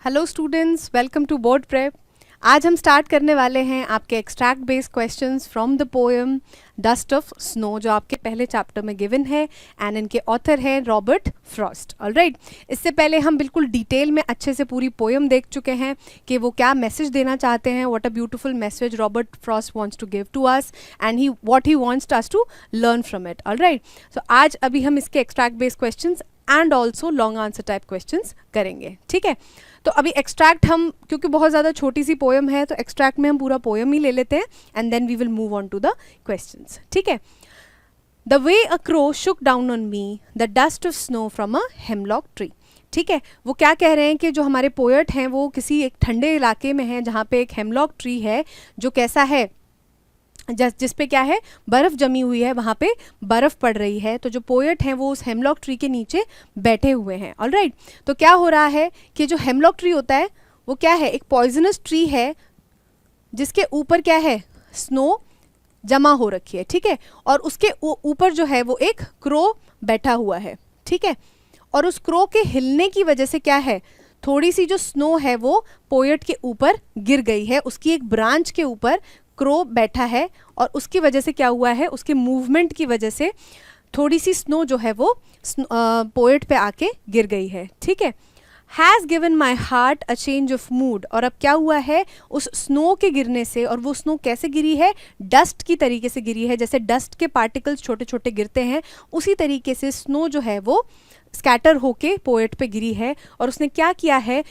Hello students, welcome to board prep. आज हम start करने वाले हैं आपके extract based questions from the poem dust of snow, जो आपके पहले चैप्टर में गिवन है एंड इनके ऑथर हैं रॉबर्ट फ्रॉस्ट। ऑलराइट, इससे पहले हम बिल्कुल डिटेल में अच्छे से पूरी पोएम देख चुके हैं कि वो क्या मैसेज देना चाहते हैं, what a beautiful message Robert Frost wants to give to us and he what he wants us to learn from it. Alright, so आज अभी हम इसके extract based questions and also long answer type questions करेंगे। ठीक है, तो अभी extract हम, क्योंकि बहुत ज़्यादा छोटी सी पोएम है तो एक्सट्रैक्ट में हम पूरा पोएम ही ले लेते हैं and then we will move on to the questions. ठीक है। The way a crow shook down on me the dust of snow from a hemlock tree. ठीक है, वो क्या कह रहे हैं कि जो हमारे पोएट हैं वो किसी एक ठंडे इलाके में हैं जहाँ पे एक हेमलॉक ट्री है जो कैसा है, जिस पे क्या है, बर्फ़ जमी हुई है, वहाँ पे बर्फ़ पड़ रही है। तो जो पोएट हैं वो उस हेमलॉक ट्री के नीचे बैठे हुए हैं। ऑलराइट, तो क्या हो रहा है कि जो हेमलॉक ट्री होता है वो क्या है, एक पॉइजनस ट्री है जिसके ऊपर क्या है, स्नो जमा हो रखी है। ठीक है, और उसके ऊपर जो है वो एक क्रो बैठा हुआ है। ठीक है, और उस क्रो के हिलने की वजह से क्या है, थोड़ी सी जो स्नो है वो पोएट के ऊपर गिर गई है, उसकी एक ब्रांच के ऊपर क्रो बैठा है और उसकी वजह से क्या हुआ है, उसके मूवमेंट की वजह से थोड़ी सी स्नो जो है वो पोएट पे आके गिर गई है। ठीक है, has given my heart a change of mood. और अब क्या हुआ है, उस स्नो के गिरने से, और वो स्नो कैसे गिरी है, डस्ट की तरीके से गिरी है, जैसे डस्ट के पार्टिकल्स छोटे छोटे गिरते हैं उसी तरीके से स्नो जो है वो स्कैटर होके पोएट पे गिरी है। और उसने क्या किया है,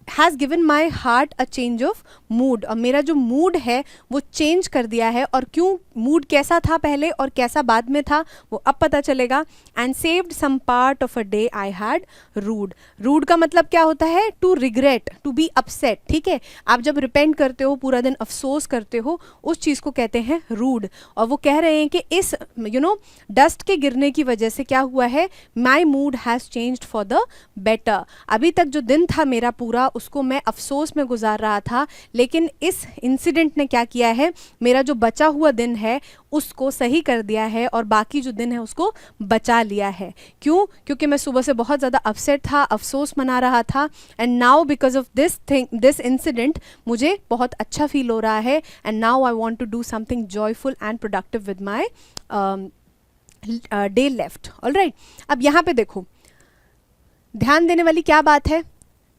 has given my heart a change of mood, और मेरा जो मूड है वो चेंज कर दिया है। और क्यों, मूड कैसा था पहले और कैसा बाद में था वो अब पता चलेगा। And saved some part of a day I had rued. Rued का मतलब क्या होता है, to regret, to be upset. ठीक है, आप जब रिपेंट करते हो, पूरा दिन अफसोस करते हो, उस चीज़ को कहते हैं रूड। और वो कह रहे हैं कि इस डस्ट के गिरने की वजह से क्या हुआ है, my mood has changed for the better. अभी तक जो दिन था मेरा पूरा, उसको मैं अफसोस में गुजार रहा था, लेकिन इस इंसिडेंट ने क्या किया है, मेरा जो बचा हुआ दिन है उसको सही कर दिया है और बाकी जो दिन है उसको बचा लिया है। क्यों, क्योंकि मैं सुबह से बहुत ज़्यादा अपसेट था, अफसोस मना रहा था, and now because of this incident मुझे बहुत अच्छा फील हो रहा है। And now I want to do something joyful and productive with my day left. Alright, अब यहाँ पे देखो, ध्यान देने वाली क्या बात है,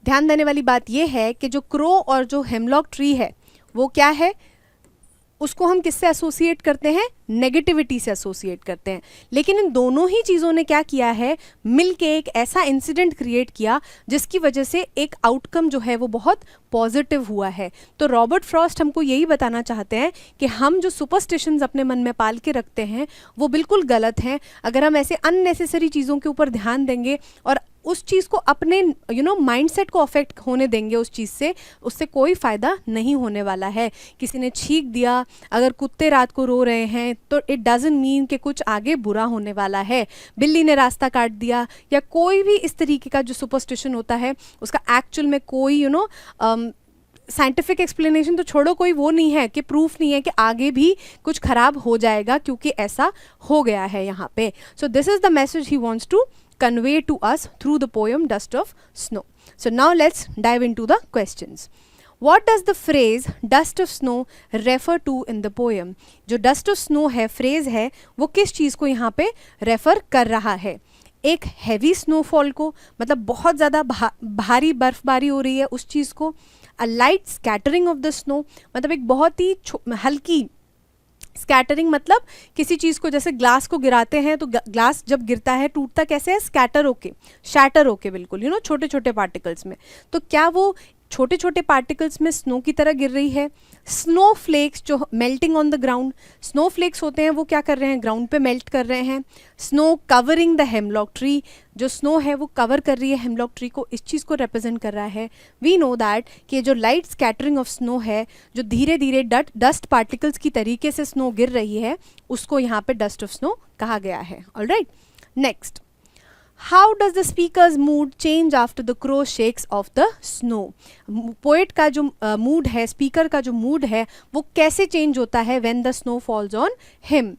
ध्यान देने वाली बात यह है कि जो क्रो और जो हेमलॉक ट्री है वो क्या है, उसको हम किससे एसोसिएट करते हैं, नेगेटिविटी से एसोसिएट करते हैं। लेकिन इन दोनों ही चीज़ों ने क्या किया है, मिलके एक ऐसा इंसिडेंट क्रिएट किया जिसकी वजह से एक आउटकम जो है वो बहुत पॉजिटिव हुआ है। तो रॉबर्ट फ्रॉस्ट हमको यही बताना चाहते हैं कि हम जो सुपरस्टिशंस अपने मन में पाल के रखते हैं वो बिल्कुल गलत हैं। अगर हम ऐसे अननेसेसरी चीज़ों के ऊपर ध्यान देंगे और उस चीज़ को अपने माइंडसेट को अफेक्ट होने देंगे उस चीज़ से, उससे कोई फ़ायदा नहीं होने वाला है। किसी ने छींक दिया, अगर कुत्ते रात को रो रहे हैं तो इट डजंट मीन कि कुछ आगे बुरा होने वाला है। बिल्ली ने रास्ता काट दिया या कोई भी इस तरीके का जो सुपरस्टिशन होता है उसका एक्चुअल में कोई साइंटिफिक एक्सप्लेनेशन तो छोड़ो, कोई वो नहीं है कि प्रूफ नहीं है कि आगे भी कुछ खराब हो जाएगा क्योंकि ऐसा हो गया है यहाँ पे। So this is the message he wants to convey to us through the poem Dust of Snow. So now let's dive into the questions. What does the phrase dust of snow refer to in the poem? जो dust of snow है, phrase है, वो किस चीज़ को यहाँ पे refer कर रहा है? एक हैवी स्नोफॉल को, मतलब बहुत ज़्यादा भारी बर्फबारी हो रही है उस चीज़ को। A light scattering of the snow, मतलब एक बहुत ही हल्की स्कैटरिंग, मतलब किसी चीज़ को, जैसे ग्लास को गिराते हैं तो ग्लास जब गिरता है टूटता कैसे है, स्कैटर होके, शैटर होके, बिल्कुल छोटे छोटे पार्टिकल्स में। तो क्या वो छोटे छोटे पार्टिकल्स में स्नो की तरह गिर रही है? स्नो फ्लेक्स जो melting on the ground, snow flakes होते हैं वो क्या कर रहे हैं, ग्राउंड पे मेल्ट कर रहे हैं। Snow covering the hemlock tree, जो स्नो है वो कवर कर रही है हेमलॉक ट्री को, इस चीज़ को रिप्रेजेंट कर रहा है। वी नो दैट कि जो लाइट स्कैटरिंग ऑफ स्नो है, जो धीरे धीरे डस्ट पार्टिकल्स की तरीके से स्नो गिर रही है, उसको यहाँ पे डस्ट ऑफ स्नो कहा गया है। Alright, next, how does the speakers mood change after the crow shakes of the snow? Poet का जो मूड है, स्पीकर का जो मूड है, वो कैसे चेंज होता है when the snow falls on him?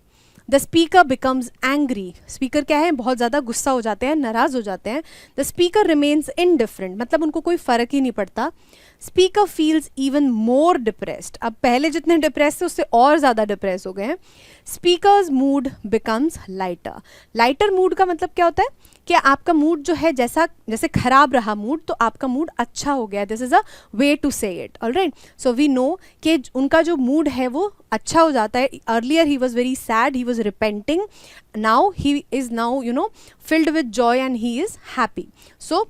The speaker becomes angry, speaker क्या है, बहुत ज़्यादा गुस्सा हो जाते हैं, नाराज हो जाते हैं. द स्पीकर रिमेन्स इनडिफरेंट, मतलब उनको कोई फ़र्क ही नहीं पड़ता. Speaker feels even more depressed, अब पहले जितने डिप्रेस थे उससे और ज़्यादा डिप्रेस हो गए हैं. Speakers mood becomes lighter, lighter mood का मतलब क्या होता है कि आपका मूड जो है जैसे खराब रहा मूड तो आपका मूड अच्छा हो गया. This is a way to say it. Alright, so we know कि उनका जो मूड है वो अच्छा हो जाता है. Earlier he was very sad, he was repenting, now he is now filled with joy and he is happy. So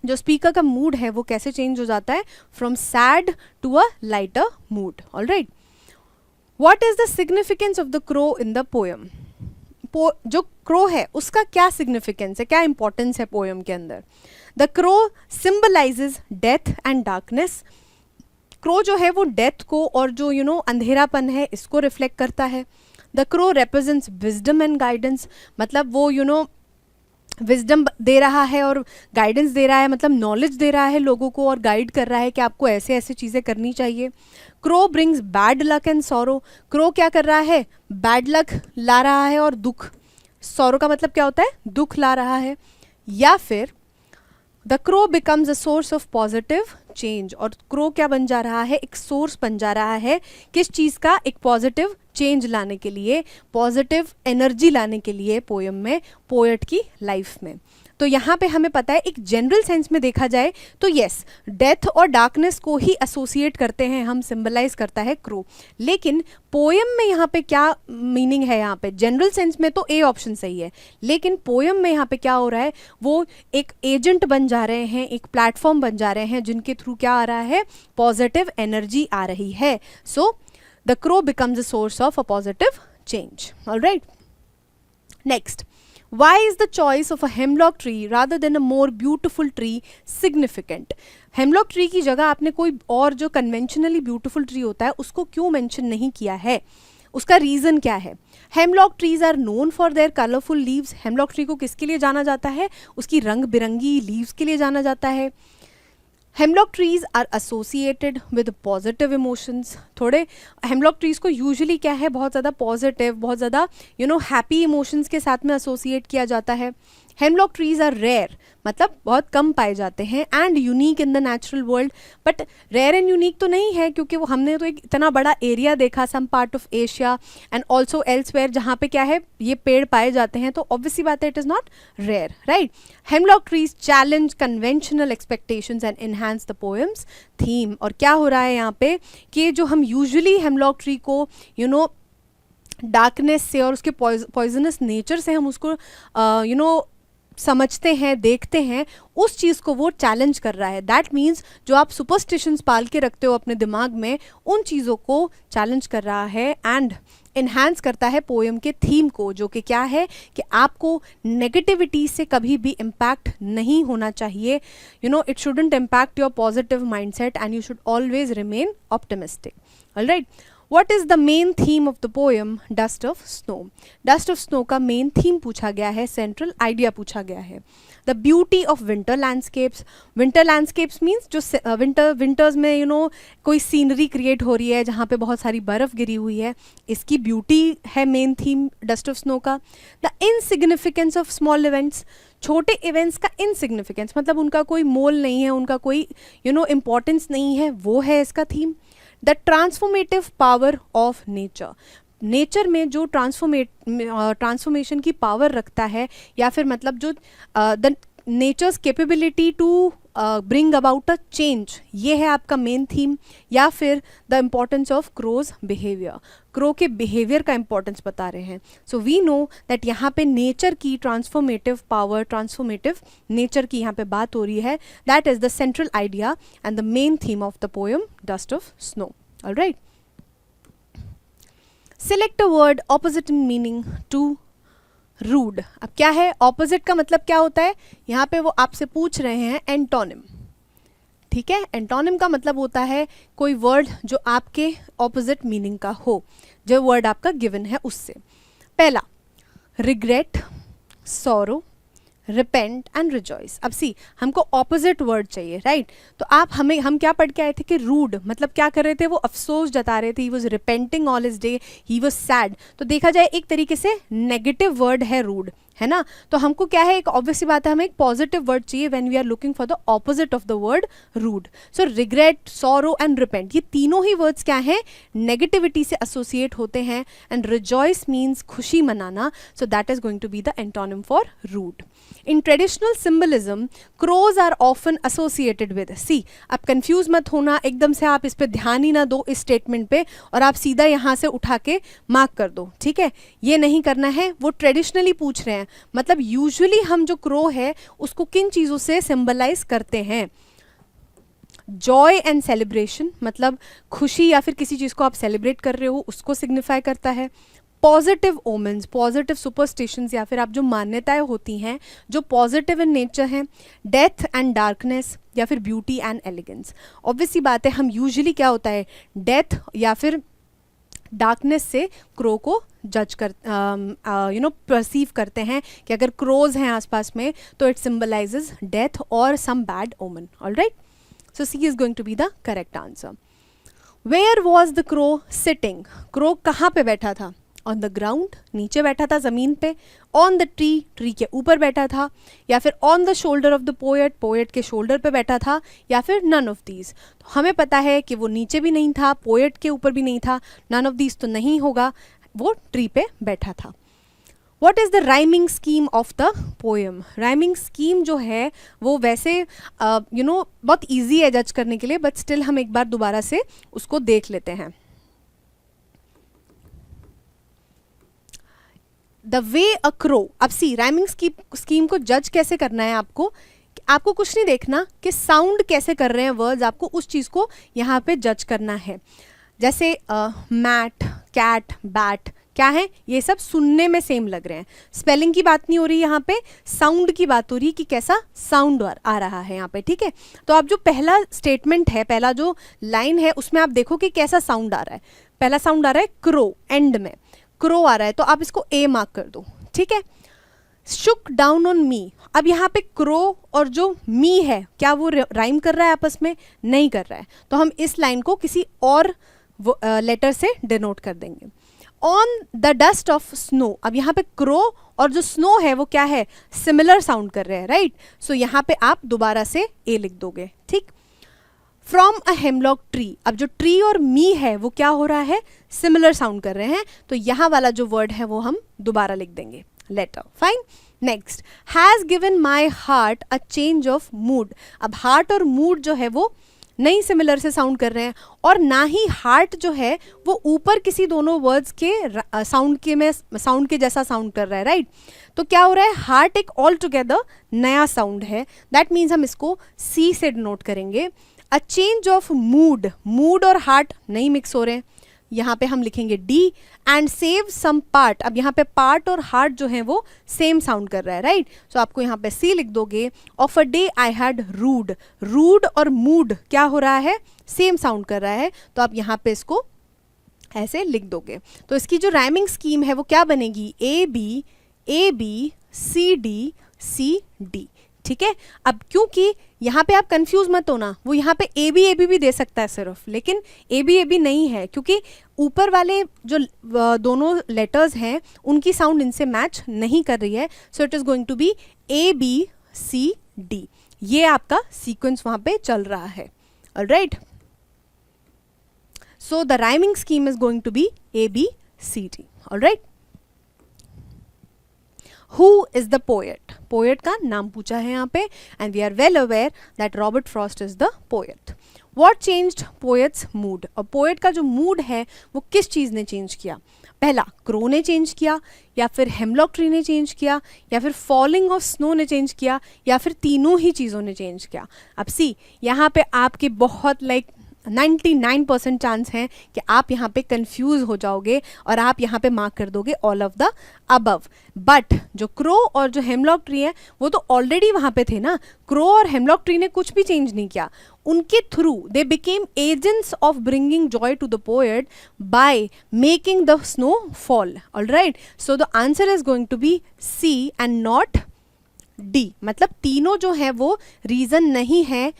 जो स्पीकर का मूड है वो कैसे चेंज हो जाता है, from sad to a lighter mood. Alright, what is the significance of the crow in the poem. जो crow है उसका क्या सिग्निफिकेंस है, क्या इंपॉर्टेंस है पोएम के अंदर. The crow symbolises death and darkness, crow जो है वो डेथ को और जो अंधेरापन है इसको रिफ्लेक्ट करता है. The crow represents wisdom and guidance, मतलब वो विजडम दे रहा है और गाइडेंस दे रहा है, मतलब नॉलेज दे रहा है लोगों को और गाइड कर रहा है कि आपको ऐसे ऐसे चीज़ें करनी चाहिए. Crow brings bad luck and sorrow, crow क्या कर रहा है, बैड लक ला रहा है और दुख. सॉरो का मतलब क्या होता है, दुख ला रहा है. या फिर the crow becomes a source of positive change, और क्रो क्या बन जा रहा है, एक सोर्स बन जा रहा है किस चीज़ का, एक पॉजिटिव चेंज लाने के लिए, पॉजिटिव एनर्जी लाने के लिए पोएम में, पोएट की लाइफ में. तो यहाँ पे हमें पता है एक जनरल सेंस में देखा जाए तो यस, डेथ और डार्कनेस को ही एसोसिएट करते हैं हम, सिंबलाइज करता है क्रो. लेकिन पोएम में यहाँ पे क्या मीनिंग है, यहाँ पे जनरल सेंस में तो ए ऑप्शन सही है, लेकिन पोएम में यहाँ पे क्या हो रहा है, वो एक एजेंट बन जा रहे हैं, एक प्लेटफॉर्म बन जा रहे हैं जिनके थ्रू क्या आ रहा है, पॉजिटिव एनर्जी आ रही है. So the crow becomes a source of a positive change. Alright, next, why is the choice of a hemlock tree rather than a more beautiful tree significant. Hemlock tree की जगह आपने कोई और जो conventionally beautiful tree होता है उसको क्यों मेंशन नहीं किया है, उसका रीज़न क्या है. Hemlock trees are known for their colourful leaves, hemlock tree को किसके लिए जाना जाता है, उसकी रंग बिरंगी लीव्स के लिए जाना जाता है. Hemlock trees are associated with positive emotions, थोड़े हेमलॉक ट्रीज को यूजुअली क्या है, बहुत ज़्यादा पॉजिटिव, बहुत ज़्यादा हैप्पी इमोशंस के साथ में एसोसिएट किया जाता है. हेमलॉक ट्रीज आर रेयर, मतलब बहुत कम पाए जाते हैं, and unique in the natural world. But rare and unique तो नहीं है क्योंकि वो हमने तो एक इतना बड़ा एरिया देखा, some part of Asia and also elsewhere, जहाँ पे क्या है ये पेड़ पाए जाते हैं, तो ऑब्वियसली बात है it is not rare. Right, hemlock trees challenge conventional expectations and enhance the poem's theme. और क्या हो रहा है यहाँ पे कि जो हम यूजुअली हेमलॉक ट्री को डार्कनेस से और उसके पॉइजनस नेचर से हम उसको समझते हैं, देखते हैं, उस चीज़ को वो चैलेंज कर रहा है. दैट मीन्स जो आप सुपरस्टिशंस पाल के रखते हो अपने दिमाग में, उन चीज़ों को चैलेंज कर रहा है एंड इन्हांस करता है पोएम के थीम को, जो कि क्या है कि आपको नेगेटिविटी से कभी भी इम्पैक्ट नहीं होना चाहिए. It shouldn't impact your positive mindset and you should always remain optimistic. Alright, What is the main theme of the poem Dust of Snow? Dust of Snow का मेन थीम पूछा गया है, सेंट्रल आइडिया पूछा गया है. The beauty of winter landscapes, winter landscapes means जो winters में कोई सीनरी क्रिएट हो रही है जहाँ पे बहुत सारी बर्फ़ गिरी हुई है, इसकी ब्यूटी है main theme dust of snow का. The insignificance of small events, छोटे इवेंट्स का इनसिग्निफिकेंस, मतलब उनका कोई मोल नहीं है, उनका कोई इम्पोर्टेंस नहीं है, वो है इसका theme. The transformative power of nature, nature में जो ट्रांसफॉर्मेशन की पावर रखता है, या फिर मतलब जो the nature's capability to bring about a change, ये है आपका मेन थीम. या फिर the importance of crow's behaviour, crow के बिहेवियर का इंपॉर्टेंस बता रहे हैं. सो वी नो दैट यहाँ पे नेचर की ट्रांसफॉर्मेटिव पावर, ट्रांसफॉर्मेटिव नेचर की यहाँ पे बात हो रही है. That is the central idea and the main theme of the poem dust of snow. Alright, select a word opposite in meaning to rued. अब क्या है ऑपोजिट का मतलब, क्या होता है यहाँ पे वो आपसे पूछ रहे हैं एंटोनिम. ठीक है, एंटोनिम का मतलब होता है कोई वर्ड जो आपके ऑपोजिट मीनिंग का हो, जो वर्ड आपका गिवन है उससे. पहला regret, sorrow, repent and rejoice. अब सी हमको ऑपोजिट वर्ड चाहिए, राइट? तो हम क्या पढ़ के आए थे कि रूड मतलब क्या कर रहे थे, वो अफसोस जता रहे थे, ही was repenting all his day, he was sad. तो देखा जाए एक तरीके से नेगेटिव वर्ड है रूड, है ना? तो हमको क्या है, एक ऑब्वियस बात है, हमें एक पॉजिटिव वर्ड चाहिए when we are looking for the opposite of the word rued. So regret, sorrow and repent, ये तीनों ही वर्ड्स क्या हैं, नेगेटिविटी से एसोसिएट होते हैं। एंड रिजॉइस मीन्स खुशी मनाना, so that is going to be the antonym for rude. In traditional symbolism crows are often associated with, see आप कंफ्यूज मत होना, एकदम से आप इस पे ध्यान ही ना दो इस स्टेटमेंट पे और आप सीधा यहाँ से उठा के मार्क कर दो, ठीक है? ये नहीं करना है, वो ट्रेडिशनली पूछ रहे हैं, मतलब यूजुअली हम जो क्रो है उसको किन चीजों से सिंबलाइज करते हैं? जॉय एंड सेलिब्रेशन, मतलब खुशी या फिर किसी चीज को आप सेलिब्रेट कर रहे हो उसको सिग्निफाई करता है। पॉजिटिव ओमेन्स, पॉजिटिव सुपरस्टिशंस या फिर आप जो मान्यताएं होती हैं जो पॉजिटिव इन नेचर हैं। डेथ एंड डार्कनेस या फिर ब्यूटी एंड एलिगेंस। ऑब्वियसली बात है, हम यूजुअली क्या होता है, डेथ या फिर डार्कनेस से क्रो को जज कर परसीव करते हैं कि अगर क्रोज हैं आसपास में तो इट सिंबलाइजेज डेथ और some bad omen. Alright, so C is going to be the correct answer. Where was the crow sitting, crow कहाँ पे बैठा था? ऑन द ग्राउंड, नीचे बैठा था ज़मीन पे। ऑन द ट्री, ट्री के ऊपर बैठा था। या फिर on the shoulder of the poet, poet के शोल्डर पे बैठा था। या फिर नन ऑफ दीज। तो हमें पता है कि वो नीचे भी नहीं था, पोएट के ऊपर भी नहीं था, नन ऑफ दीज तो नहीं होगा, वो ट्री पे बैठा था। What is the rhyming scheme of the poem? Rhyming scheme जो है वो वैसे बहुत ईजी है जज करने के लिए, बट स्टिल हम एक बार दोबारा से उसको देख लेते हैं। द वे अ क्रो, अब सी राइमिंग स्कीम को जज कैसे करना है आपको, आपको कुछ नहीं देखना कि साउंड कैसे कर रहे हैं वर्ड्स, आपको उस चीज़ को यहाँ पे जज करना है। जैसे मैट, कैट, बैट क्या है, ये सब सुनने में सेम लग रहे हैं। स्पेलिंग की बात नहीं हो रही यहाँ पे, साउंड की बात हो रही कि कैसा साउंड आ रहा है यहाँ पे, ठीक है? तो आप जो पहला स्टेटमेंट है, पहला जो लाइन है उसमें आप देखो कि कैसा साउंड आ रहा है। पहला साउंड आ रहा है क्रो, एंड में क्रो आ रहा है, तो आप इसको ए मार्क कर दो, ठीक है? शुक डाउन ऑन मी, अब यहाँ पे क्रो और जो मी है क्या वो राइम कर रहा है आपस में? नहीं कर रहा है, तो हम इस लाइन को किसी और लेटर से डिनोट कर देंगे। On the dust of snow, अब यहाँ पे क्रो और जो स्नो है वो क्या है, सिमिलर साउंड कर रहे हैं, राइट? सो यहाँ पे आप दोबारा से ए लिख दोगे, ठीक? फ्रॉम अ हेमलॉक ट्री, अब जो ट्री और मी है वो क्या हो रहा है, सिमिलर साउंड कर रहे हैं, तो यहाँ वाला जो वर्ड है वो हम दोबारा लिख देंगे, letter. Fine, next, has given my heart a change of mood, अब हार्ट और मूड जो है वो नहीं सिमिलर से साउंड कर रहे हैं, और ना ही हार्ट जो है वो ऊपर किसी दोनों वर्ड्स के साउंड के जैसा साउंड कर रहा है, राइट? तो क्या हो रहा है, हार्ट एक ऑल टुगेदर नया साउंड है, दैट मीन्स हम इसको सी से डिनोट करेंगे। A change of mood, mood और हार्ट नहीं मिक्स हो रहे हैं, यहाँ पे हम लिखेंगे D. And save some part, अब यहाँ पे पार्ट और हार्ट जो है वो सेम साउंड कर रहा है, राइट? सो आपको यहाँ पे सी लिख दोगे। Of a day I had rued, rued और मूड क्या हो रहा है, सेम साउंड कर रहा है, तो आप यहाँ पे इसको ऐसे लिख दोगे। तो इसकी जो राइमिंग स्कीम है वो क्या बनेगी, ए बी सी डी, ठीक है? अब क्योंकि यहाँ पे आप कंफ्यूज मत होना, वो यहाँ पे ए बी भी दे सकता है सिर्फ, लेकिन ए बी नहीं है क्योंकि ऊपर वाले जो दोनों लेटर्स हैं उनकी साउंड इनसे मैच नहीं कर रही है, so it is going to be A B C D. ये आपका सीक्वेंस वहाँ पे चल रहा है, alright? So the rhyming scheme is going to be A B C D, alright? Who is the poet? Poet का नाम पूछा है यहाँ पे, and we are well aware that Robert Frost is the poet. What changed poet's mood, और poet का जो mood है वो किस चीज़ ने चेंज किया? पहला क्रो ने चेंज किया, या फिर हेमलॉक ट्री ने चेंज किया, या फिर फॉलिंग ऑफ स्नो ने चेंज किया, या फिर तीनों ही चीज़ों ने चेंज किया? अब सी यहाँ पे आपके बहुत 99% चांस है कि आप यहाँ पे कंफ्यूज हो जाओगे और आप यहाँ पे मार्क कर दोगे all of the above. But जो क्रो और जो हेमलॉक ट्री है वो तो ऑलरेडी वहाँ पे थे ना, क्रो और हेमलॉक ट्री ने कुछ भी चेंज नहीं किया, उनके through they became agents of bringing joy to the poet by making the snow fall, alright? So the answer is going to be C and not D, मतलब तीनों जो है वो रीज़न नहीं है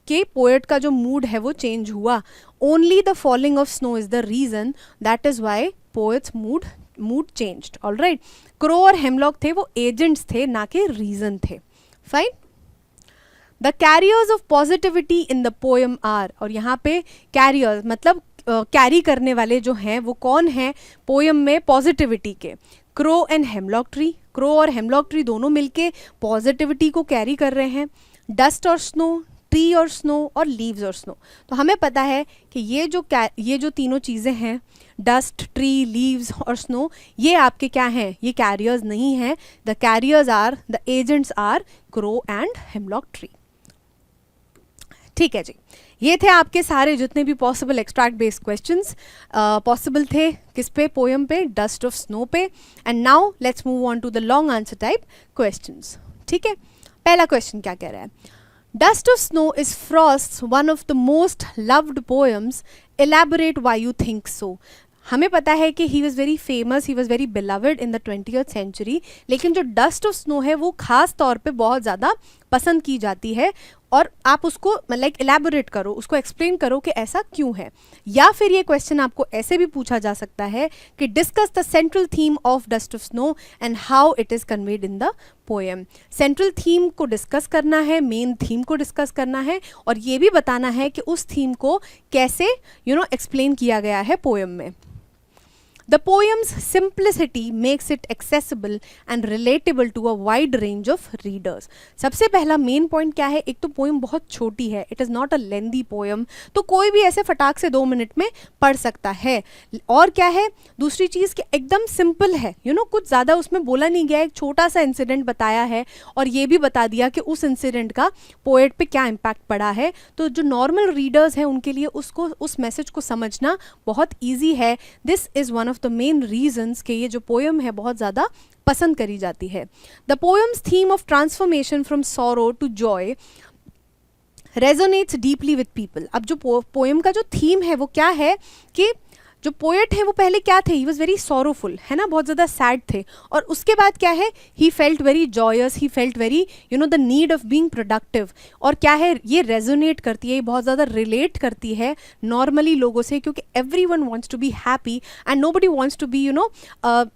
कि पोएट का जो मूड है वो चेंज हुआ. Only the falling of snow is the reason, that is why poet's mood changed. Alright, crow और हेमलॉक थे वो एजेंट्स थे, ना कि रीज़न थे. Fine. The carriers of positivity in the poem are, और यहाँ पे कैरियर्स मतलब कैरी करने वाले जो हैं वो कौन हैं पोएम में पॉजिटिविटी के? Crow and hemlock tree. Crow और हेमलॉक ट्री दोनों मिलके पॉजिटिविटी को कैरी कर रहे हैं. डस्ट और स्नो, ट्री और स्नो, और लीव्स और स्नो. तो हमें पता है कि ये जो तीनों चीज़ें हैं, डस्ट, ट्री, लीव्स और स्नो, ये आपके क्या हैं? ये कैरियर्स नहीं हैं. The carriers are, the agents are crow and hemlock tree. ठीक है जी, ये थे आपके सारे जितने भी possible extract based questions possible थे. किस पे? पोएम पे, डस्ट ऑफ स्नो पे. And now let's move on to the long answer type questions. ठीक है, पहला क्वेश्चन क्या कह रहा है? Dust of snow is Frost's one of the most loved poems, elaborate why you think so. हमें पता है कि he was very famous, he was very beloved in the 20th century, लेकिन जो डस्ट ऑफ स्नो है वो खास तौर पे बहुत ज़्यादा पसंद की जाती है. और आप उसको लाइक एलैबोरेट करो, उसको एक्सप्लेन करो कि ऐसा क्यों है. या फिर ये क्वेश्चन आपको ऐसे भी पूछा जा सकता है कि discuss the central theme of dust of snow and how it is conveyed in the poem. Central theme को डिस्कस करना है, मेन थीम को डिस्कस करना है, और ये भी बताना है कि उस थीम को कैसे एक्सप्लेन किया गया है पोएम में. The poem's simplicity makes it accessible and relatable to a wide range of readers. सबसे पहला मेन पॉइंट क्या है? एक तो पोएम बहुत छोटी है, it is not a lengthy poem, तो कोई भी ऐसे फटाक से 2 मिनट में पढ़ सकता है. और क्या है दूसरी चीज़ कि एकदम सिंपल है, कुछ ज़्यादा उसमें बोला नहीं गया. एक छोटा सा इंसिडेंट बताया है और ये भी बता दिया कि उस इंसिडेंट का पोएट पे क्या इम्पैक्ट पड़ा है. तो जो नॉर्मल रीडर्स हैं उनके लिए उस मैसेज को समझना बहुत ईजी है. This is one of the main reasons कि ये जो पोएम है बहुत ज़्यादा पसंद करी जाती है. The poem's theme of transformation from sorrow to joy resonates deeply with people. अब जो पोएम का जो थीम है वो क्या है कि जो पोएट है वो पहले क्या थे? ही वॉज वेरी सॉरोफुल, है ना, बहुत ज़्यादा सैड थे. और उसके बाद क्या है? He felt very joyous, he felt very the need of being productive. और क्या है? ये रेजोनेट करती है, ये बहुत ज़्यादा रिलेट करती है नॉर्मली लोगों से, क्योंकि everyone wants to be happy and nobody wants to be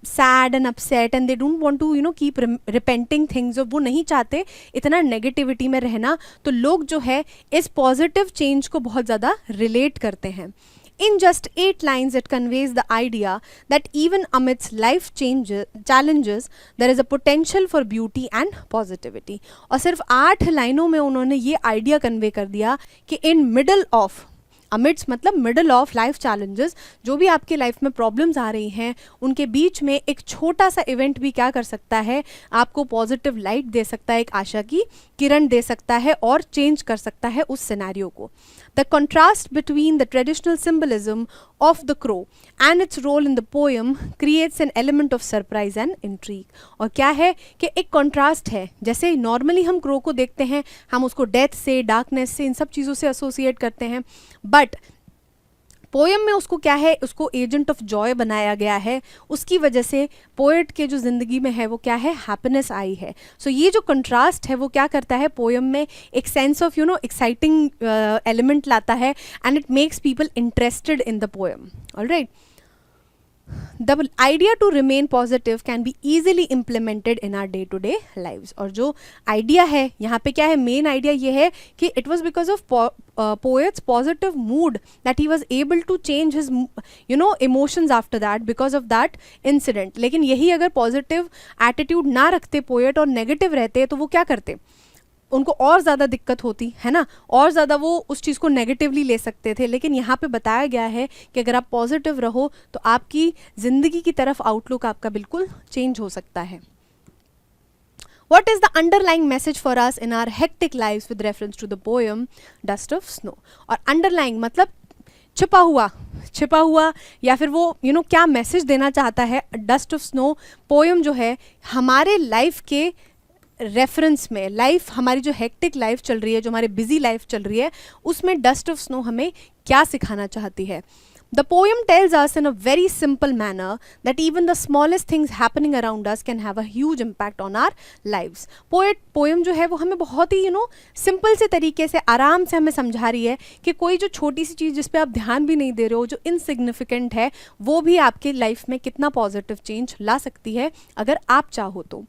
sad and upset and they don't want to keep repenting things. वो नहीं चाहते इतना नेगेटिविटी में रहना. तो लोग जो है इस पॉजिटिव चेंज को बहुत ज़्यादा रिलेट करते हैं. In just 8 lines, it conveys the idea that even amidst life challenges, there is a potential for beauty and positivity. और सिर्फ 8 लाइनों में उन्होंने ये आइडिया कन्वे कर दिया कि in middle of, अमिड्स मतलब मिडल ऑफ लाइफ चैलेंजेस, जो भी आपके लाइफ में प्रॉब्लम्स आ रही हैं उनके बीच में एक छोटा सा इवेंट भी क्या कर सकता है? आपको पॉजिटिव लाइट दे सकता है, एक आशा की किरण दे सकता है और चेंज कर सकता है उस सिनेरियो को. The contrast between the traditional symbolism of the crow and its role in the poem creates an element of surprise and intrigue. और क्या है कि एक कंट्रास्ट है. जैसे नॉर्मली हम क्रो को देखते हैं, हम उसको डेथ से, डार्कनेस से, इन सब चीज़ों से एसोसिएट करते हैं, बट पोएम में उसको क्या है? उसको एजेंट ऑफ जॉय बनाया गया है. उसकी वजह से पोएट के जो ज़िंदगी में है वो क्या है? हैप्पीनेस आई है. सो ये जो कंट्रास्ट है वो क्या करता है? पोएम में एक सेंस ऑफ एक्साइटिंग एलिमेंट लाता है and it makes people interested in the poem. Alright, the idea to remain positive can be easily implemented in our day-to-day lives. और जो आइडिया है यहाँ पे क्या है? मेन आइडिया ये है कि it was because of poet's positive mood that he was able to change his emotions after that because of that incident. लेकिन यही अगर पॉजिटिव एटीट्यूड ना रखते पोएट और नेगेटिव रहते तो वो क्या करते? उनको और ज़्यादा दिक्कत होती है ना, और ज़्यादा वो उस चीज़ को नेगेटिवली ले सकते थे. लेकिन यहाँ पे बताया गया है कि अगर आप पॉजिटिव रहो तो आपकी ज़िंदगी की तरफ आउटलुक आपका बिल्कुल चेंज हो सकता है. What is the underlying message for us in our hectic lives with reference to the poem Dust of Snow? और underlying मतलब छिपा हुआ या फिर वो क्या मैसेज देना चाहता है डस्ट ऑफ स्नो पोएम जो है हमारे लाइफ के रेफरेंस में. लाइफ हमारी जो हेक्टिक लाइफ चल रही है, जो हमारी बिजी लाइफ चल रही है, उसमें डस्ट ऑफ स्नो हमें क्या सिखाना चाहती है? The poem tells us in a very simple manner that even the smallest things happening around us can have a huge impact on our lives. Poem जो है वो हमें बहुत ही सिंपल से तरीके से आराम से हमें समझा रही है कि कोई जो छोटी सी चीज़ जिस पे आप ध्यान भी नहीं दे रहे हो, जो इनसिग्निफिकेंट है, वो भी आपके लाइफ में कितना पॉजिटिव चेंज ला सकती है अगर आप चाहो तो.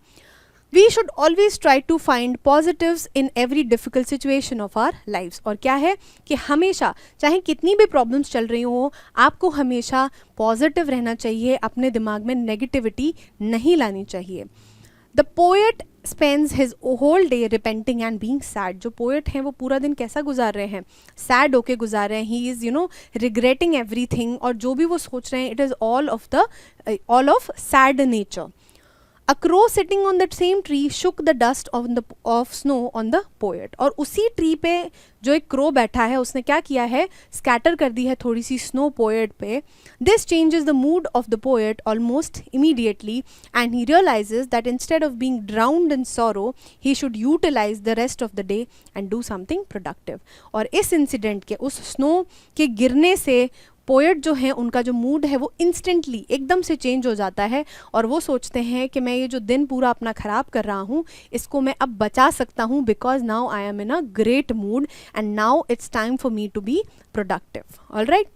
We should always try to find positives in every difficult situation of our lives. और क्या है कि हमेशा चाहे कितनी भी प्रॉब्लम्स चल रही हो, आपको हमेशा पॉजिटिव रहना चाहिए, अपने दिमाग में नेगेटिविटी नहीं लानी चाहिए. The poet spends his whole day repenting and being sad. जो पोएट हैं वो पूरा दिन कैसा गुजार रहे हैं, सैड होके गुजार रहे हैं. ही इज़ रिग्रेटिंग एवरीथिंग, और जो भी वो सोच रहे हैं it is all of sad nature. A crow sitting on that same tree shook the dust of snow on the poet. और उसी ट्री पे जो एक क्रो बैठा है उसने क्या किया है, स्कैटर कर दी है थोड़ी सी स्नो पोएट पे. This changes the mood of the poet almost immediately, and he realizes that instead of being drowned in sorrow, he should utilize the rest of the day and do something productive. और इस incident के, उस snow के गिरने से poet जो है उनका जो मूड है वो इंस्टेंटली एकदम से चेंज हो जाता है, और वो सोचते हैं कि मैं ये जो दिन पूरा अपना ख़राब कर रहा हूँ इसको मैं अब बचा सकता हूँ, because now I am in a great mood and now it's time for me to be productive. Alright,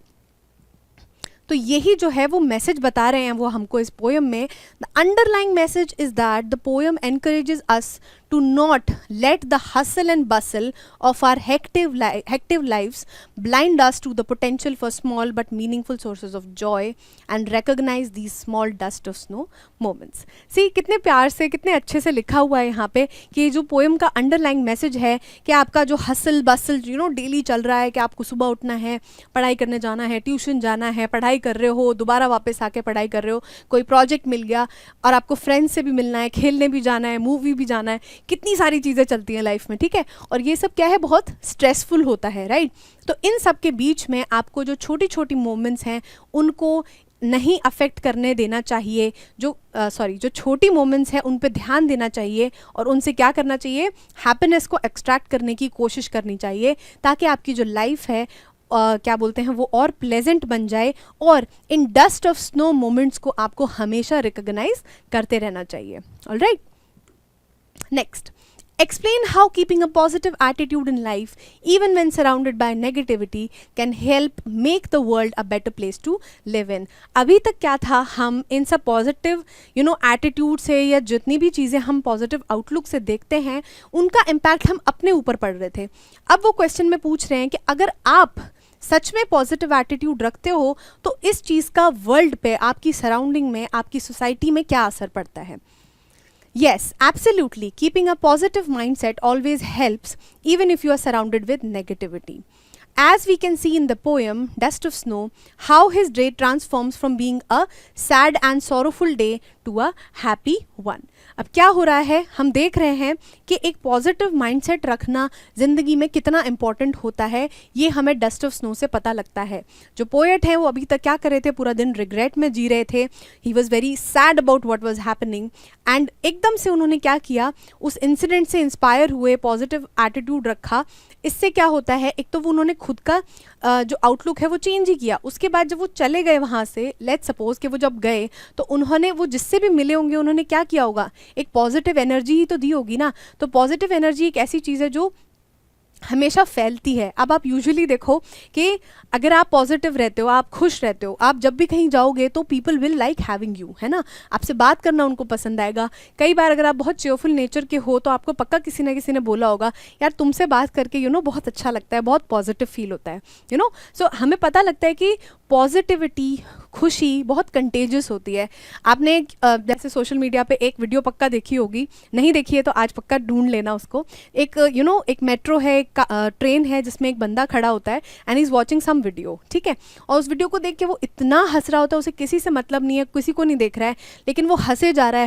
तो यही जो है वो मैसेज बता रहे हैं वो हमको इस पोएम में. The underlying message is that the poem encourages us to not let the hustle and bustle of our hectic lives blind us to the potential for small but meaningful sources of joy, and recognize these small dust of snow moments. See, कितने प्यार से, कितने अच्छे से लिखा हुआ है यहाँ पे कि जो पोएम का अंडरलाइंग मैसेज है कि आपका जो हसल बसल डेली चल रहा है, कि आपको सुबह उठना है, पढ़ाई करने जाना है, ट्यूशन जाना है, पढ़ाई कर रहे हो, दोबारा वापस आके पढ़ाई कर रहे हो, कोई प्रोजेक्ट मिल गया और आपको फ्रेंड्स से भी मिलना है, खेलने भी जाना है, मूवी भी जाना है, कितनी सारी चीज़ें चलती हैं लाइफ में, ठीक है. और ये सब क्या है, बहुत स्ट्रेसफुल होता है, राइट. तो इन सब के बीच में आपको जो छोटी छोटी मोमेंट्स हैं उनको नहीं अफेक्ट करने देना चाहिए. जो छोटी मोमेंट्स हैं उन पे ध्यान देना चाहिए, और उनसे क्या करना चाहिए, हैप्पीनेस को एक्सट्रैक्ट करने की कोशिश करनी चाहिए, ताकि आपकी जो लाइफ है क्या बोलते हैं वो और प्लेजेंट बन जाए. और इन डस्ट ऑफ स्नो मोमेंट्स को आपको हमेशा रिकॉग्नाइज करते रहना चाहिए. Alright, next, explain how keeping a positive attitude in life, even when surrounded by negativity, can help make the world a better place to live in. अभी तक क्या था, हम इन सब पॉजिटिव एटीट्यूड से या जितनी भी चीज़ें हम पॉजिटिव आउटलुक से देखते हैं उनका इम्पैक्ट हम अपने ऊपर पड़ रहे थे. अब वो क्वेश्चन में पूछ रहे हैं कि अगर आप सच में पॉजिटिव एटीट्यूड रखते हो तो इस चीज़ का वर्ल्ड पे, आपकी सराउंडिंग में, आपकी सोसाइटी में क्या असर पड़ता है. Yes, absolutely. Keeping a positive mindset always helps, even if you are surrounded with negativity. As we can see in the poem Dust of Snow, how his day transforms from being a sad and sorrowful day to a happy one. अब क्या हो रहा है, हम देख रहे हैं कि एक पॉजिटिव माइंडसेट रखना ज़िंदगी में कितना इम्पॉर्टेंट होता है. ये हमें डस्ट ऑफ स्नो से पता लगता है. जो पोएट हैं वो अभी तक क्या कर रहे थे, पूरा दिन रिग्रेट में जी रहे थे. ही was very sad about what was happening, and एकदम से उन्होंने क्या किया, उस इंसिडेंट से इंस्पायर हुए, पॉजिटिव एटीट्यूड रखा. इससे क्या होता है, एक तो वो उन्होंने खुद का जो आउटलुक है वो चेंज ही किया. उसके बाद जब वो चले गए वहाँ से, लेट्स सपोज कि वो जब गए तो उन्होंने, वो जिससे भी मिले होंगे, उन्होंने क्या किया होगा, एक पॉजिटिव एनर्जी ही तो दी होगी ना. तो पॉजिटिव एनर्जी एक ऐसी चीज़ है जो हमेशा फैलती है. अब आप यूजुअली देखो कि अगर आप पॉजिटिव रहते हो, आप खुश रहते हो, आप जब भी कहीं जाओगे तो people will like having you, है ना. आपसे बात करना उनको पसंद आएगा. कई बार अगर आप बहुत चेयरफुल नेचर के हो तो आपको पक्का किसी ना किसी ने बोला होगा, यार तुमसे बात करके बहुत अच्छा लगता है, बहुत पॉजिटिव फील होता है, सो हमें पता लगता है कि पॉजिटिविटी, खुशी बहुत कंटेजियस होती है. आपने जैसे सोशल मीडिया पे एक वीडियो पक्का देखी होगी, नहीं देखी है तो आज पक्का ढूंढ लेना उसको. एक एक मेट्रो है, एक ट्रेन है जिसमें एक बंदा खड़ा होता है and is watching some video, ठीक है. और उस वीडियो को देख के वो इतना हंस रहा होता है, उसे किसी से मतलब नहीं है, किसी को नहीं देख रहा है, लेकिन वो हंसे जा रहा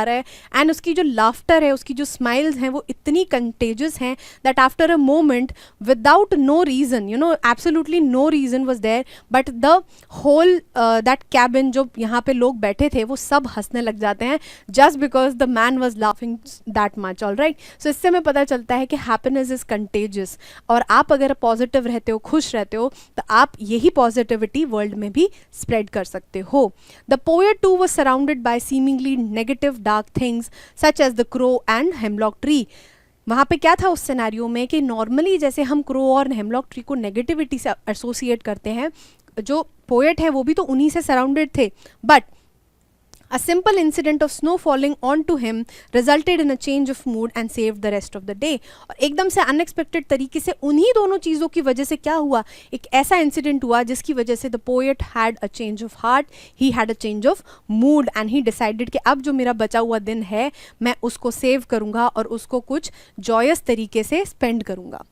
है एंड उसकी जो लाफ्टर है, उसकी जो स्माइल्स हैं वो इतनी कंटेजियस हैं that after a moment, without no reason, absolutely no reason was there, but the whole that cabin, जो यहाँ पे लोग बैठे थे वो सब हंसने लग जाते हैं just because the man was laughing that much. All right, so इससे हमें पता चलता है कि हैप्पीनेस इज कंटेजियस, और आप अगर पॉजिटिव रहते हो, खुश रहते हो, तो आप यही पॉजिटिविटी वर्ल्ड में भी स्प्रेड कर सकते हो. The poet too was surrounded by seemingly negative dark things such as the crow and hemlock tree. वहाँ पे क्या था उस सिनेरियो में कि नॉर्मली जैसे हम क्रो और हेमलॉक ट्री को नेगेटिविटी से एसोसिएट करते हैं, जो पोएट है वो भी तो उन्हीं से सराउंडेड थे, but a simple incident of snow falling onto him resulted in a change of mood and saved the rest of the day. और एकदम से अनएक्सपेक्टेड तरीके से उन्हीं दोनों चीज़ों की वजह से क्या हुआ, एक ऐसा इंसिडेंट हुआ जिसकी वजह से the poet had a change of heart, he had a change of mood and he decided कि अब जो मेरा बचा हुआ दिन है मैं उसको सेव करूँगा और उसको कुछ जॉयस तरीके से स्पेंड करूँगा.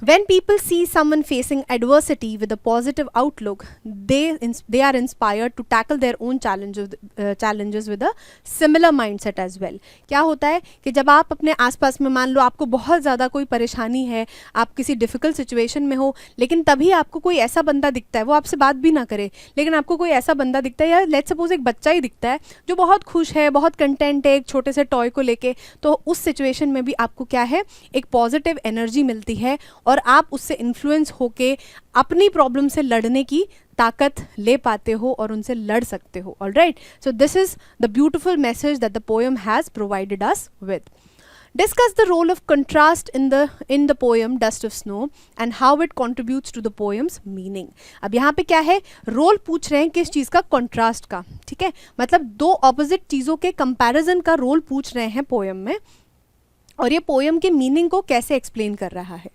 When people see someone facing adversity with a positive outlook, they are inspired to tackle their own challenges with a similar mindset as well. क्या होता है कि जब आप अपने आसपास में, मान लो आपको बहुत ज़्यादा कोई परेशानी है, आप किसी डिफ़िकल्ट सिचुएशन में हो, लेकिन तभी आपको कोई ऐसा बंदा दिखता है, वो आपसे बात भी ना करे, लेकिन आपको कोई ऐसा बंदा दिखता है, या लेट्स सपोज एक बच्चा ही दिखता है जो बहुत खुश है, बहुत कंटेंट है एक छोटे से टॉय को लेके, तो उस सिचुएशन में भी आपको क्या है, एक पॉजिटिव एनर्जी मिलती है और आप उससे इन्फ्लुएंस होके अपनी प्रॉब्लम से लड़ने की ताकत ले पाते हो और उनसे लड़ सकते हो. All right, so this is the beautiful message that the poem has provided us with. Discuss the role of contrast in the poem Dust of Snow and how it contributes to the poem's meaning. अब यहाँ पे क्या है, role पूछ रहे हैं किस चीज़ का, कंट्रास्ट का. ठीक है, मतलब दो ऑपोजिट चीज़ों के कंपैरिजन का रोल पूछ रहे हैं पोएम में, और ये पोएम के मीनिंग को कैसे एक्सप्लेन कर रहा है.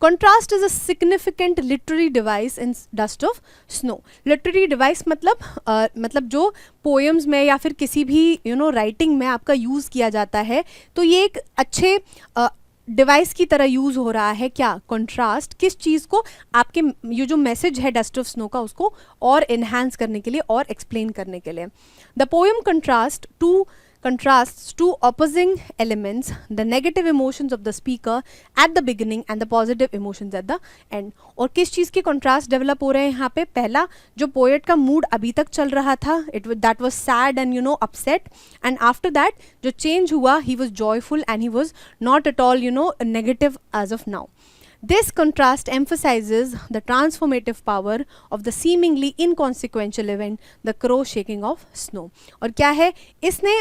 Contrast is a significant literary device in Dust of Snow. Literary device मतलब जो पोएम्स में या फिर किसी भी राइटिंग में आपका यूज़ किया जाता है, तो ये एक अच्छे डिवाइस की तरह यूज़ हो रहा है. क्या, कंट्रास्ट, किस चीज़ को, आपके ये जो मैसेज है डस्ट ऑफ स्नो का उसको और इन्हांस करने के लिए और एक्सप्लेन करने के लिए. The poem contrasts two opposing elements, the negative emotions of the speaker at the beginning and the positive emotions at the end. और किस चीज़ के contrast डेवलप हो रहे हैं यहाँ पे, पहला जो पोएट का मूड अभी तक चल रहा था, that was sad and upset, and after that जो change हुआ, he was joyful and he was not at all negative as of now. This contrast emphasizes the transformative power of the seemingly inconsequential event, the crow shaking of snow. और क्या है, इसने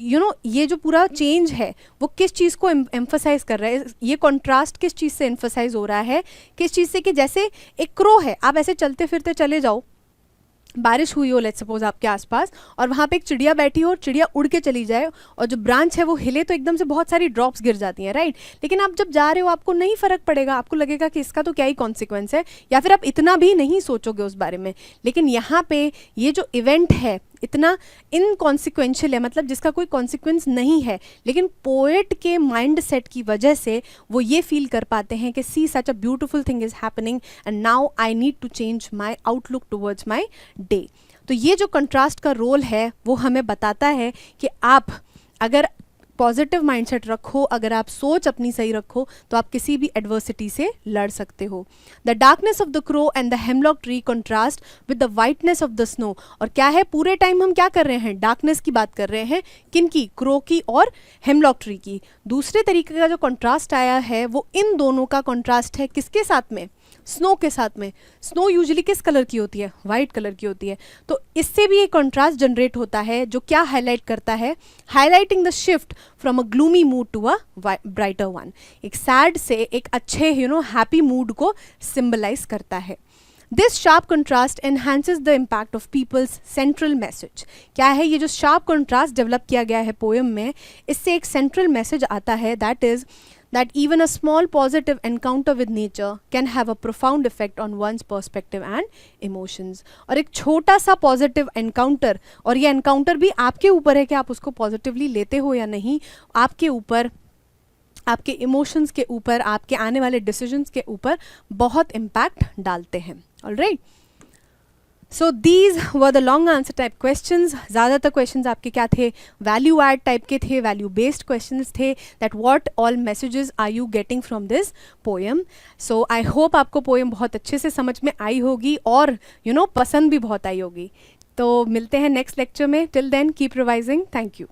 ये जो पूरा change है वो किस चीज़ को एम्फसाइज कर रहा है, ये कंट्रास्ट किस चीज़ से एम्फसाइज हो रहा है, किस चीज़ से, कि जैसे एक क्रो है, आप ऐसे चलते फिरते चले जाओ, बारिश हुई हो लेट्स सपोज आपके आसपास, और वहाँ पे एक चिड़िया बैठी हो और चिड़िया उड़ के चली जाए और जो ब्रांच है वो हिले तो एकदम से बहुत सारी ड्रॉप्स गिर जाती हैं, राइट. लेकिन आप जब जा रहे हो आपको नहीं फ़र्क पड़ेगा, आपको लगेगा कि इसका तो क्या ही कॉन्सिक्वेंस है, या फिर आप इतना भी नहीं सोचोगे उस बारे में. लेकिन यहाँ पे ये जो इवेंट है इतना इनकॉन्सिक्वेंशियल है, मतलब जिसका कोई कॉन्सिक्वेंस नहीं है, लेकिन पोएट के माइंड सेट की वजह से वो ये फील कर पाते हैं कि see such a beautiful thing is happening and now I need to change my outlook towards my day. तो ये जो कंट्रास्ट का रोल है वो हमें बताता है कि आप अगर पॉजिटिव माइंडसेट रखो, अगर आप सोच अपनी सही रखो, तो आप किसी भी एडवर्सिटी से लड़ सकते हो. The darkness of the crow and the hemlock tree contrast with the whiteness of the snow. और क्या है, पूरे टाइम हम क्या कर रहे हैं, डार्कनेस की बात कर रहे हैं, किन की, क्रो की और हेमलॉक ट्री की. दूसरे तरीके का जो कंट्रास्ट आया है वो इन दोनों का कंट्रास्ट है, किसके साथ में, स्नो के साथ में. स्नो यूजुअली किस कलर की होती है, वाइट कलर की होती है. तो इससे भी एक कंट्रास्ट जनरेट होता है जो क्या हाईलाइट करता है, highlighting the shift from a gloomy mood to a brighter one. एक सैड से एक अच्छे हैप्पी मूड को सिंबलाइज करता है. This sharp contrast enhances the impact of people's central message. क्या है, ये जो शार्प कंट्रास्ट डेवलप किया गया है पोएम में, इससे एक सेंट्रल मैसेज आता है, that is that even a small positive encounter with nature can have a profound effect on one's perspective and emotions. और एक छोटा सा पॉजिटिव एनकाउंटर, और ये एनकाउंटर भी आपके ऊपर है कि आप उसको पॉजिटिवली लेते हो या नहीं, आपके ऊपर, आपके इमोशंस के ऊपर, आपके आने वाले डिसीजंस के ऊपर बहुत इम्पैक्ट डालते हैं. Alright, so these were the long answer type questions. ज़्यादातर क्वेश्चंस आपके क्या थे, वैल्यू एड टाइप के थे, वैल्यू बेस्ड क्वेश्चंस थे. That what all messages are you getting from this poem. So I hope आपको पोएम बहुत अच्छे से समझ में आई होगी और पसंद भी बहुत आई होगी. तो मिलते हैं नेक्स्ट लेक्चर में. Till then keep revising. Thank you.